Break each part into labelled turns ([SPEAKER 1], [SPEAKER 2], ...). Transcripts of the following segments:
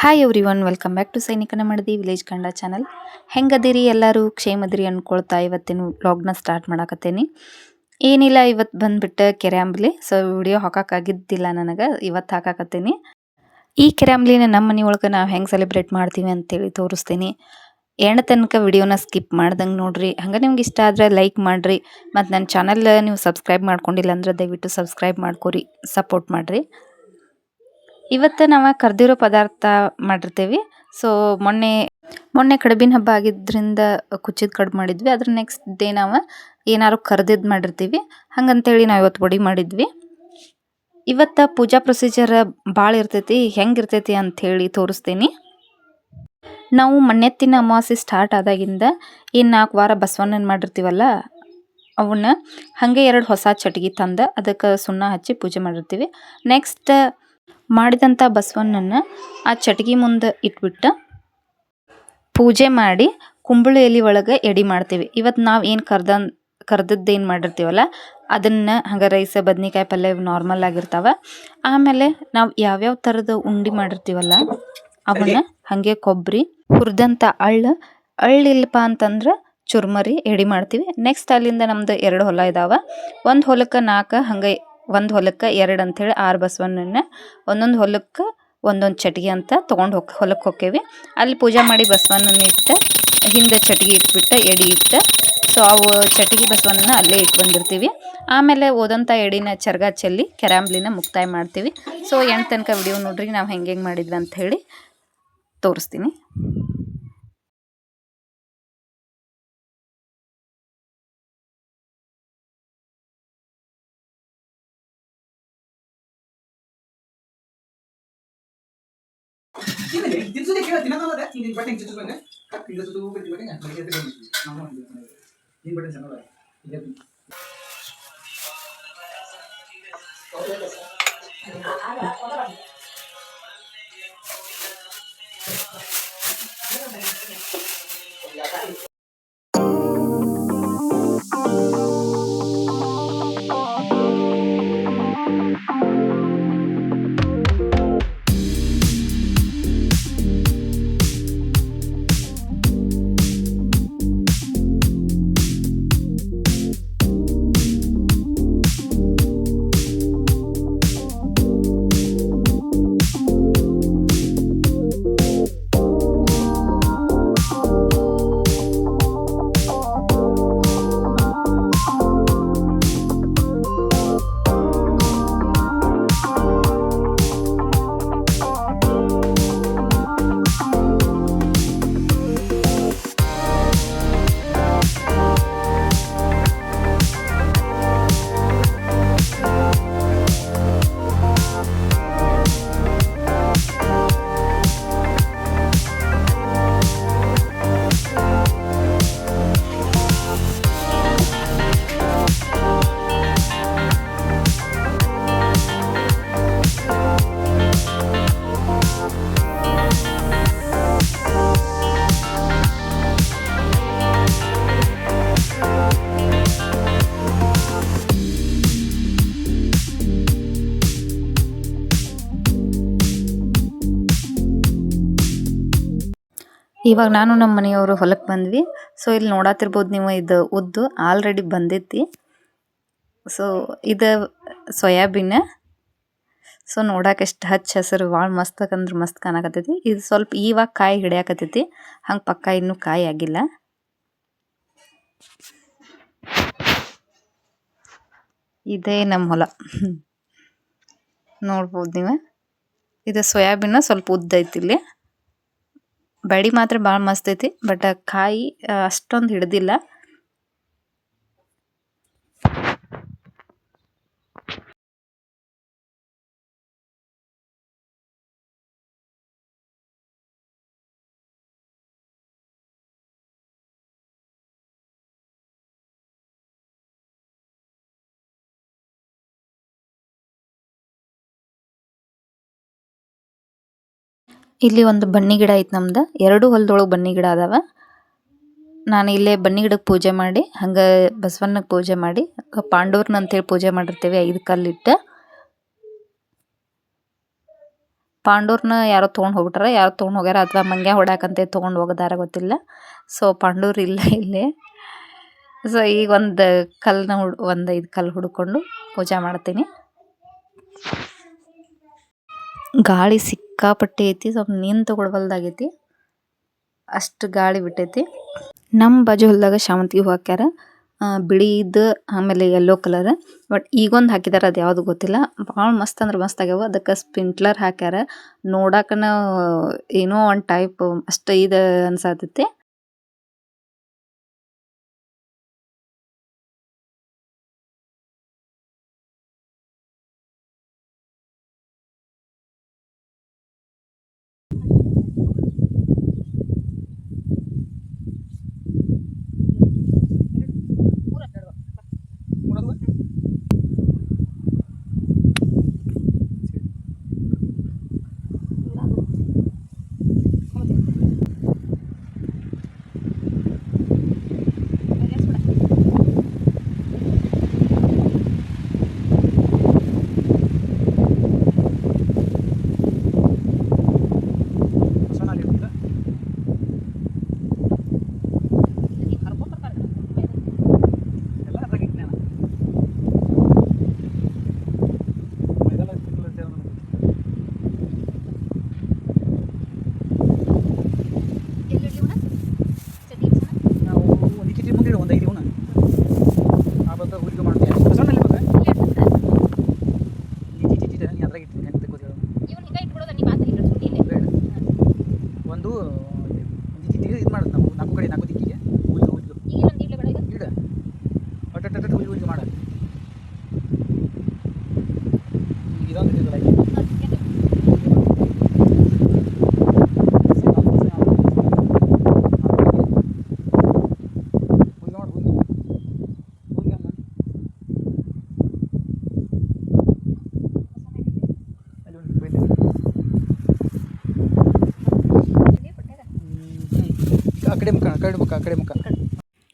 [SPEAKER 1] Hi everyone, welcome back to ಸೈನಿಕನ ಮಡದಿ village Kannada channel. ಹೆಂಗದಿರಿ ಎಲ್ಲರೂ? ಕ್ಷೇಮದಿರಿ ಅಂದ್ಕೊಳ್ತಾ ಇವತ್ತಿನ ವ್ಲಾಗ್ನ ಸ್ಟಾರ್ಟ್ ಮಾಡಾಕತ್ತೇನಿ. ಏನಿಲ್ಲ, ಇವತ್ತು ಬಂದುಬಿಟ್ಟು ಕೆರೆಂಬಲಿ. ಸೊ ವಿಡಿಯೋ ಹಾಕೋಕ್ಕಾಗಿದ್ದಿಲ್ಲ ನನಗೆ, ಇವತ್ತು ಹಾಕಾಕತ್ತೀನಿ. ಈ ಕೆರೆಂಬಲಿನ ನಮ್ಮ ಮನೆ ಒಳಗೆ ನಾವು ಹೆಂಗೆ ಸೆಲೆಬ್ರೇಟ್ ಮಾಡ್ತೀವಿ ಅಂತೇಳಿ ತೋರಿಸ್ತೀನಿ. ಎಣ್ಣೆ ತನಕ ವಿಡಿಯೋನ ಸ್ಕಿಪ್ ಮಾಡ್ದಂಗೆ ನೋಡ್ರಿ. ಹಂಗೆ ನಿಮ್ಗೆ ಇಷ್ಟ ಆದರೆ ಲೈಕ್ ಮಾಡಿರಿ. ಮತ್ತು ನನ್ನ ಚಾನಲ್ ನೀವು ಸಬ್ಸ್ಕ್ರೈಬ್ ಮಾಡ್ಕೊಂಡಿಲ್ಲ ಅಂದ್ರೆ ದಯವಿಟ್ಟು ಸಬ್ಸ್ಕ್ರೈಬ್ ಮಾಡ್ಕೊರಿ, ಸಪೋರ್ಟ್ ಮಾಡಿರಿ. ಇವತ್ತು ನಾವು ಕರ್ದಿರೋ ಪದಾರ್ಥ ಮಾಡಿರ್ತೀವಿ. ಸೊ ಮೊನ್ನೆ ಕಡುಬಿನ ಹಬ್ಬ ಆಗಿದ್ದರಿಂದ ಕುಚ್ಚಿದ ಕಡುಬು ಮಾಡಿದ್ವಿ. ಅದ್ರ ನೆಕ್ಸ್ಟ್ ಡೇ ನಾವು ಏನಾದ್ರು ಕರ್ದಿದ್ದು ಮಾಡಿರ್ತೀವಿ. ಹಂಗಂತೇಳಿ ನಾವು ಇವತ್ತು ವಡೆ ಮಾಡಿದ್ವಿ. ಇವತ್ತು ಪೂಜಾ ಪ್ರೊಸೀಜರ್ ಭಾಳ ಇರ್ತೈತಿ. ಹೆಂಗಿರ್ತೈತಿ ಅಂಥೇಳಿ ತೋರಿಸ್ತೀನಿ. ನಾವು ಮಣ್ಣೆತ್ತಿನ ಅಮಾವಾಸ್ಯೆ ಸ್ಟಾರ್ಟ್ ಆದಾಗಿಂದ ಏನು 4 ವಾರ ಬಸವಣ್ಣನ ಮಾಡಿರ್ತೀವಲ್ಲ, ಅವನ್ನ ಹಾಗೆ 2 ಹೊಸ ಚಟ್ಗಿ ತಂದು ಅದಕ್ಕೆ ಸುಣ್ಣ ಹಚ್ಚಿ ಪೂಜೆ ಮಾಡಿರ್ತೀವಿ. ನೆಕ್ಸ್ಟ್ ಮಾಡಿದಂಥ ಬಸವಣ್ಣನ ಆ ಚಟ್ಗಿ ಮುಂದೆ ಇಟ್ಬಿಟ್ಟು ಪೂಜೆ ಮಾಡಿ ಕುಂಬಳ ಎಲೆ ಒಳಗೆ ಎಡೆ ಮಾಡ್ತೀವಿ. ಇವತ್ತು ನಾವು ಏನು ಕರ್ದದ್ದೇನು ಮಾಡಿರ್ತೀವಲ್ಲ ಅದನ್ನು ಹಂಗೆ ರೈಸ್, ಬದ್ನಿಕಾಯಿ ಪಲ್ಯ ನಾರ್ಮಲ್ ಆಗಿರ್ತಾವೆ. ಆಮೇಲೆ ನಾವು ಯಾವ್ಯಾವ ಥರದ ಉಂಡೆ ಮಾಡಿರ್ತೀವಲ್ಲ ಅವನ್ನ ಹಾಗೆ ಕೊಬ್ಬರಿ, ಹುರಿದಂಥ ಅಳ್ಳಿಲ್ಲಪ್ಪ ಅಂತಂದ್ರೆ ಚುರ್ಮರಿ ಎಡೆ ಮಾಡ್ತೀವಿ. ನೆಕ್ಸ್ಟ್ ಅಲ್ಲಿಂದ ನಮ್ದು 2 ಹೊಲ ಇದಾವೆ. ಒಂದು ಹೊಲಕ್ಕೆ 4, ಹಂಗೆ ಒಂದು ಹೊಲಕ್ಕೆ 2 ಅಂಥೇಳಿ 6 ಬಸವಣ್ಣನ ಒಂದೊಂದು ಹೊಲಕ್ಕೆ ಒಂದೊಂದು ಚಟ್ಗಿ ಅಂತ ತೊಗೊಂಡು ಹೊಲಕ್ಕೆ ಹೋಕ್ಕೇವಿ. ಅಲ್ಲಿ ಪೂಜೆ ಮಾಡಿ ಬಸವಣ್ಣನ ಇಟ್ಟು ಹಿಂದೆ ಚಟ್ಗಿ ಇಟ್ಬಿಟ್ಟು ಎಡೆ ಇಟ್ಟು, ಸೊ ಅವು ಚಟ್ಗಿ ಬಸವಣ್ಣನ ಅಲ್ಲೇ ಇಟ್ಟು ಬಂದಿರ್ತೀವಿ. ಆಮೇಲೆ ಓದಂಥ ಎಡಿನ ಚರ್ಗ ಚೆಲ್ಲಿ ಕೆರೆಂಬಲಿನ ಮುಕ್ತಾಯ ಮಾಡ್ತೀವಿ. ಸೊ ಎಂಟು ತನಕ ವಿಡಿಯೋ ನೋಡ್ರಿ, ನಾವು ಹೆಂಗೆ ಮಾಡಿದ್ವಿ ಅಂತ ಹೇಳಿ ತೋರಿಸ್ತೀನಿ. ಇವಾಗ ನಾನು ನಮ್ಮ ಮನೆಯವರು ಹೊಲಕ್ಕೆ ಬಂದ್ವಿ. ಸೊ ಇಲ್ಲಿ ನೋಡತ್ತಿರ್ಬೋದು ನೀವು, ಇದು ಉದ್ದು ಆಲ್ರೆಡಿ ಬಂದೈತಿ. ಸೊ ಇದು ಸೋಯಾಬೀನ್. ಸೊ ನೋಡಕ್ಕೆ ಎಷ್ಟು ಹಚ್ಚ ಹಸಿರು ಭಾಳ ಮಸ್ತ್ ಅಂದ್ರೆ ಮಸ್ತ್ ಕಾಣಕತ್ತೈತಿ. ಇದು ಸ್ವಲ್ಪ ಇವಾಗ ಕಾಯಿ ಹಿಡಿಯಾಕತ್ತೈತಿ, ಹಂಗೆ ಪಕ್ಕ ಇನ್ನೂ ಕಾಯಿ ಆಗಿಲ್ಲ. ಇದೇ ನಮ್ಮ ಹೊಲ ನೋಡ್ಬೋದು ನೀವು. ಇದು ಸೋಯಾಬೀನ್ ಸ್ವಲ್ಪ ಉದ್ದ ಐತಿ. ಇಲ್ಲಿ ಬಡಿ ಮಾತ್ರ ಭಾಳ ಮಸ್ತ್ ಐತಿ, ಬಟ್ ಕಾಯಿ ಅಷ್ಟೊಂದು ಹಿಡ್ದಿಲ್ಲ. ಇಲ್ಲಿ ಒಂದು ಬನ್ನಿ ಗಿಡ ಐತೆ ನಮ್ದು. 2 ಹೊಲದೊಳಗೆ ಬನ್ನಿ ಗಿಡ ಅದಾವ. ನಾನು ಇಲ್ಲೇ ಬನ್ನಿ ಗಿಡಕ್ಕೆ ಪೂಜೆ ಮಾಡಿ, ಹಂಗೆ ಬಸವಣ್ಣಗೆ ಪೂಜೆ ಮಾಡಿ, ಪಾಂಡವ್ರನ್ನ ಅಂತೇಳಿ ಪೂಜೆ ಮಾಡಿರ್ತೀವಿ 5 ಕಲ್ಲಿಟ್ಟು. ಪಾಂಡೂರ್ನ ಯಾರೋ ತೊಗೊಂಡು ಹೋಗ್ಬಿಟ್ಟಾರ, ಯಾರೋ ತೊಗೊಂಡು ಹೋಗ್ಯಾರ ಅಥವಾ ಮಂಗ್ಯ ಹೊಡ್ಯಾಕಂತೆ ತೊಗೊಂಡು ಹೋಗೋದಾರ ಗೊತ್ತಿಲ್ಲ. ಸೊ ಪಾಂಡೂರ್ ಇಲ್ಲ ಇಲ್ಲಿ. ಸೊ ಈಗ ಒಂದು ಕಲ್ಲನ್ನ ಒಂದು 5 ಕಲ್ಲು ಹುಡ್ಕೊಂಡು ಪೂಜೆ ಮಾಡ್ತೀನಿ. ಗಾಳಿ ಸಿಕ್ಕಾಪಟ್ಟೆ ಐತಿ, ಸ್ವಲ್ಪ ನೀನು ತಗೊಳ್ಬಲ್ದಾಗೈತಿ, ಅಷ್ಟು ಗಾಳಿ ಬಿಟ್ಟೈತಿ. ನಮ್ಮ ಬಾಜು ಹೊಲದಾಗ ಶಾವಂತಿಗೆ ಹೂ ಹಾಕ್ಯಾರ, ಬಿಳಿದು ಆಮೇಲೆ ಯೆಲ್ಲೋ ಕಲರ್. ಬಟ್ ಈಗೊಂದು ಹಾಕಿದಾರೆ, ಅದು ಯಾವುದು ಗೊತ್ತಿಲ್ಲ. ಭಾಳ ಮಸ್ತ್ ಅಂದ್ರೆ ಮಸ್ತ್ ಆಗ್ಯಾವ. ಅದಕ್ಕೆ ಸ್ಪ್ರಿಂಕ್ಲರ್ ಹಾಕ್ಯಾರ, ನೋಡಾಕನ ಏನೋ ಒಂದು ಟೈಪ್ ಅಷ್ಟು ಇದು ಅನ್ಸಾತೈತಿ.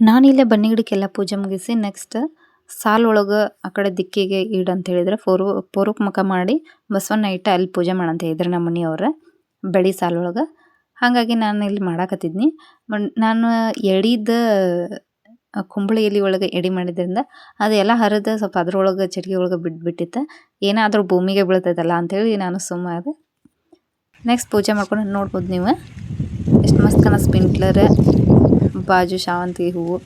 [SPEAKER 1] ನಾನಿಲ್ಲೇ ಬನ್ನಿ ಗಿಡಕ್ಕೆಲ್ಲ ಪೂಜೆ ಮುಗಿಸಿ ನೆಕ್ಸ್ಟ್ ಸಾಲ್ ಒಳಗೆ ಆ ಕಡೆ ದಿಕ್ಕಿಗೆ ಇಡು ಅಂತ ಹೇಳಿದ್ರೆ ಪೂರ್ವಕ್ಕೆ ಮುಖ ಮಾಡಿ ಬಸವಣ್ಣ ಇಟ್ಟು ಅಲ್ಲಿ ಪೂಜೆ ಮಾಡಂತ ಹೇಳಿದ್ರೆ ನಮ್ಮ ಮನೆಯವ್ರ ಬೆಳಿ ಸಾಲೊಳಗೆ. ಹಾಗಾಗಿ ನಾನು ಇಲ್ಲಿ ಮಾಡಾಕತ್ತಿದ್ನಿ. ನಾನು ಎಡಿದ ಕುಂಬಳಿ ಎಲೆ ಒಳಗೆ ಎಡಿ ಮಾಡಿದ್ರಿಂದ ಅದೆಲ್ಲ ಹರಿದು ಸ್ವಲ್ಪ ಅದ್ರೊಳಗೆ ಚಟ್ಗಿ ಒಳಗೆ ಬಿಟ್ಬಿಟ್ಟಿತ್ತು. ಏನಾದರೂ ಭೂಮಿಗೆ ಬೀಳ್ತೈತಲ್ಲ ಅಂಥೇಳಿ ನಾನು ಸುಮ್ಮನೆ. ನೆಕ್ಸ್ಟ್ ಪೂಜೆ ಮಾಡ್ಕೊಂಡು ನೋಡ್ಬೋದು ನೀವು ಎಷ್ಟು ಮಸ್ತ್ ಕಾಣ ಸ್ಪ್ರಿಂಕ್ಲರ್, ಬಾಜು ಶಾವಂತಿಗೆ ಹೂವು.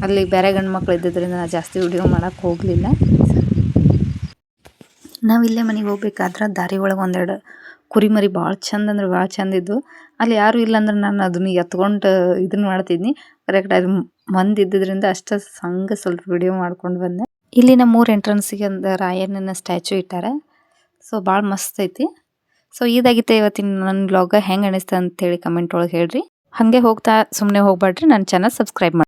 [SPEAKER 1] ಅಲ್ಲಿ ಬೇರೆ ಗಂಡು ಮಕ್ಳು ಇದ್ದಿದ್ದರಿಂದ ನಾನು ಜಾಸ್ತಿ ವಿಡಿಯೋ ಮಾಡೋಕ್ಕೆ ಹೋಗಲಿಲ್ಲ. ನಾವಿಲ್ಲೇ ಮನೆಗೆ ಹೋಗ್ಬೇಕಾದ್ರೆ ದಾರಿ ಒಳಗೆ ಒಂದೆರಡು ಕುರಿಮರಿ ಭಾಳ ಚಂದ ಅಂದ್ರೆ ಭಾಳ ಚಂದ ಇದ್ವು. ಅಲ್ಲಿ ಯಾರೂ ಇಲ್ಲ ಅಂದ್ರೆ ನಾನು ಅದನ್ನ ಎತ್ಕೊಂಡು ಇದನ್ನು ಮಾಡ್ತಿದ್ನಿ. ಕರೆಕ್ಟ್ ಅದು ಮಂದಿ ಇದ್ದಿದ್ದರಿಂದ ಅಷ್ಟು ಸಂಗ ಸ್ವಲ್ಪ ವಿಡಿಯೋ ಮಾಡ್ಕೊಂಡು ಬಂದೆ. ಇಲ್ಲಿ ನಮ್ಮ ಊರ ಎಂಟ್ರೆನ್ಸಿಗೆ ಒಂದು ರಾಯಣ್ಣನ ಸ್ಟ್ಯಾಚು ಇಟ್ಟಾರೆ. ಸೊ ಭಾಳ ಮಸ್ತ್ ಐತಿ. ಸೊ ಇದಾಗಿತ್ತು ಇವತ್ತಿನ ನನ್ನ ವ್ಲಾಗ. ಹೆಂಗೆ ಅನಿಸ್ತು ಅಂತೇಳಿ ಕಮೆಂಟ್ ಒಳಗೆ ಹೇಳ್ರಿ. ಹಾಗೆ ಹೋಗ್ತಾ ಸುಮ್ಮನೆ ಹೋಗ್ಬೇಡ್ರಿ, ನನ್ನ ಚಾನಲ್ ಸಬ್ಸ್ಕ್ರೈಬ್ ಮಾಡಿ.